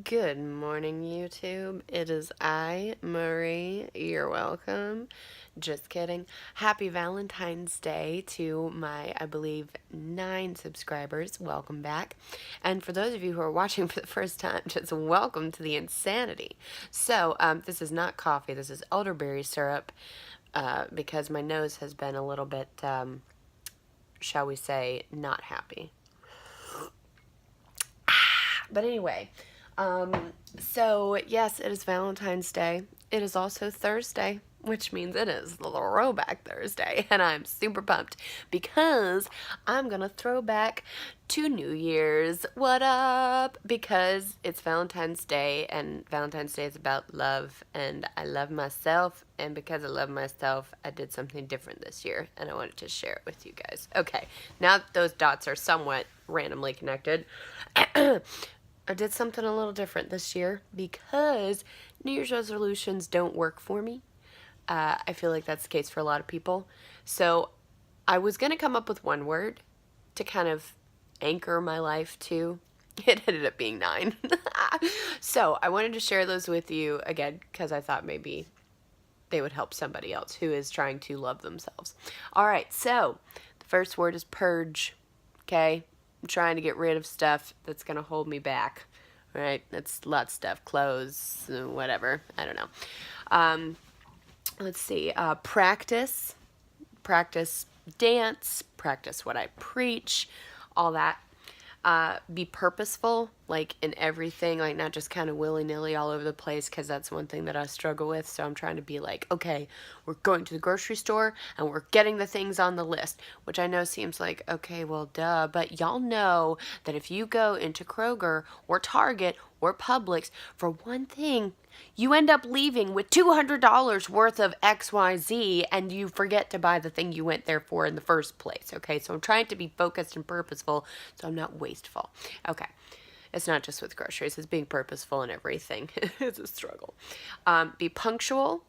Good morning, YouTube. It is I, Marie. You're welcome. Just kidding. Happy Valentine's Day to my, I believe, 9 subscribers. Welcome back. And for those of you who are watching for the first time, just welcome to the insanity. So, this is not coffee. This is elderberry syrup because my nose has been a little bit, shall we say, not happy. But anyway, so yes, it is Valentine's Day. It is also Thursday, which means it is the Throwback Thursday, and I'm super pumped because I'm gonna throw back to New Year's. What up? Because it's Valentine's Day, and Valentine's Day is about love, and I love myself, and because I love myself, I did something different this year, and I wanted to share it with you guys. Okay, now that those dots are somewhat randomly connected. I did something a little different this year because New Year's resolutions don't work for me. I feel like that's the case for a lot of people. So I was going to come up with one word to kind of anchor my life to. It ended up being 9. So I wanted to share those with you again because I thought maybe they would help somebody else who is trying to love themselves. All right, so the first word is purge. Okay? I'm trying to get rid of stuff that's going to hold me back. Right? That's a lot of stuff. Clothes, whatever. I don't know. Let's see. Practice. Practice dance. Practice what I preach. All that. Be purposeful, like in everything, like not just kind of willy-nilly all over the place, because that's one thing that I struggle with. So I'm trying to be like, okay, we're going to the grocery store and we're getting the things on the list, which I know seems like, okay, well, duh, but y'all know that if you go into Kroger or Target or Publix for one thing, you end up leaving with $200 worth of XYZ and you forget to buy the thing you went there for in the first place. Okay, so I'm trying to be focused and purposeful so I'm not wasteful. Okay, it's not just with groceries, it's being purposeful in everything. It's a struggle. Be punctual.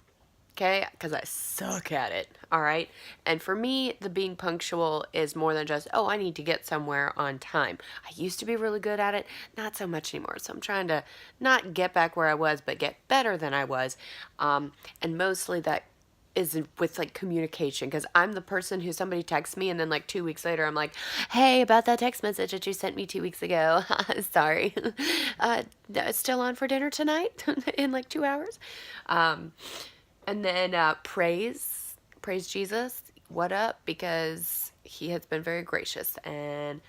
Okay, because I suck at it, all right? And for me, the being punctual is more than just, oh, I need to get somewhere on time. I used to be really good at it, not so much anymore. So I'm trying to not get back where I was, but get better than I was. And mostly that is with like communication, because I'm the person who somebody texts me and then like 2 weeks later I'm like, hey, about that text message that you sent me 2 weeks ago. Sorry. Still on for dinner tonight in like 2 hours. And then praise Jesus. What up? Because he has been very gracious and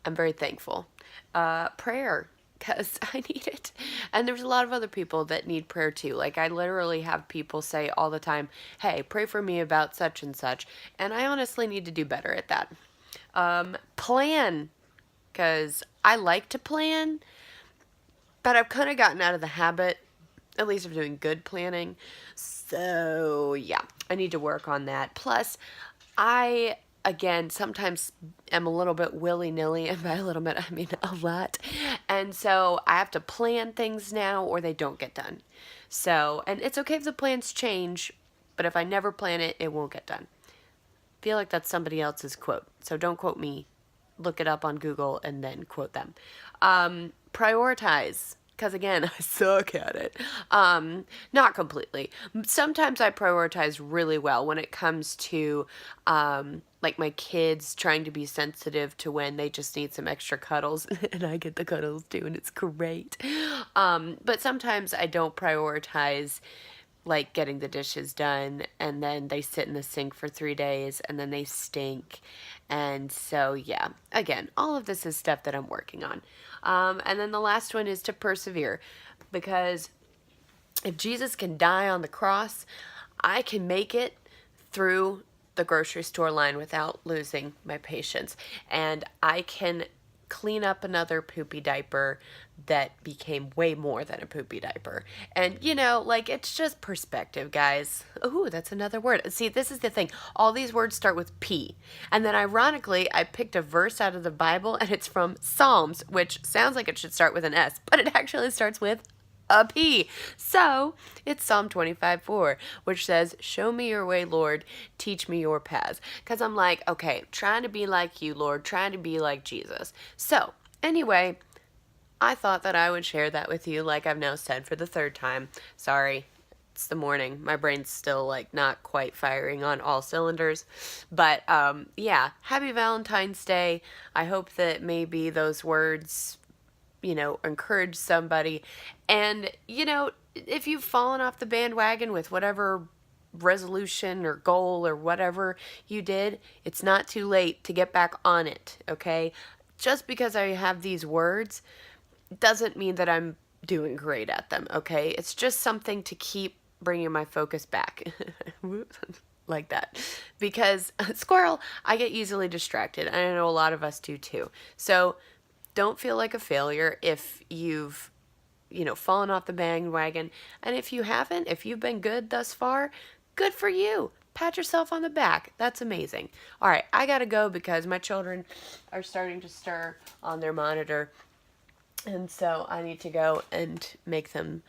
I'm very thankful. Prayer, because I need it. And there's a lot of other people that need prayer too. Like I literally have people say all the time, hey, pray for me about such and such. And I honestly need to do better at that. Plan, because I like to plan, but I've kind of gotten out of the habit, at least of doing good planning. So, yeah, I need to work on that. Plus, I, again, sometimes am a little bit willy-nilly, and by a little bit, I mean a lot. And so I have to plan things now or they don't get done. So, and it's okay if the plans change, but if I never plan it, it won't get done. I feel like that's somebody else's quote, so don't quote me. Look it up on Google and then quote them. Prioritize. Because again, I suck at it. Not completely. Sometimes I prioritize really well when it comes to like my kids trying to be sensitive to when they just need some extra cuddles. And I get the cuddles too, and it's great. But sometimes I don't prioritize like getting the dishes done, and then they sit in the sink for 3 days and then they stink. And so, yeah, again, all of this is stuff that I'm working on. And then the last one is to persevere, because if Jesus can die on the cross, I can make it through the grocery store line without losing my patience. And I can clean up another poopy diaper that became way more than a poopy diaper. And, you know, like, it's just perspective, guys. Ooh, that's another word. See, this is the thing. All these words start with P. And then, ironically, I picked a verse out of the Bible, and it's from Psalms, which sounds like it should start with an S, but it actually starts with a P. So it's Psalm 25:4, which says, show me your way, Lord, teach me your paths. Because I'm like, okay, trying to be like you, Lord, trying to be like Jesus. So anyway, I thought that I would share that with you, like I've now said for the third time. Sorry, it's the morning. My brain's still like not quite firing on all cylinders. But yeah, happy Valentine's Day. I hope that maybe those words, encourage somebody. And, if you've fallen off the bandwagon with whatever resolution or goal or whatever you did, it's not too late to get back on it, okay? Just because I have these words doesn't mean that I'm doing great at them, okay? It's just something to keep bringing my focus back. Like that. Because, squirrel, I get easily distracted. And I know a lot of us do too. So don't feel like a failure if you've, fallen off the bandwagon. And if you haven't, if you've been good thus far, good for you. Pat yourself on the back. That's amazing. All right, I gotta go because my children are starting to stir on their monitor. And so I need to go and make them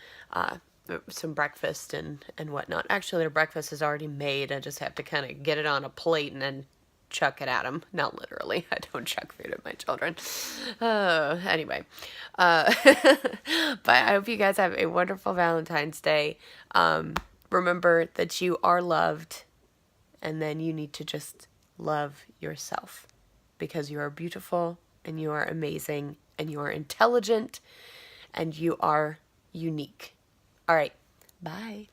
some breakfast and whatnot. Actually, their breakfast is already made. I just have to kind of get it on a plate and then chuck it at them. Not literally. I don't chuck food at my children. Anyway. But I hope you guys have a wonderful Valentine's Day. Remember that you are loved, and then you need to just love yourself because you are beautiful and you are amazing and you are intelligent and you are unique. All right. Bye.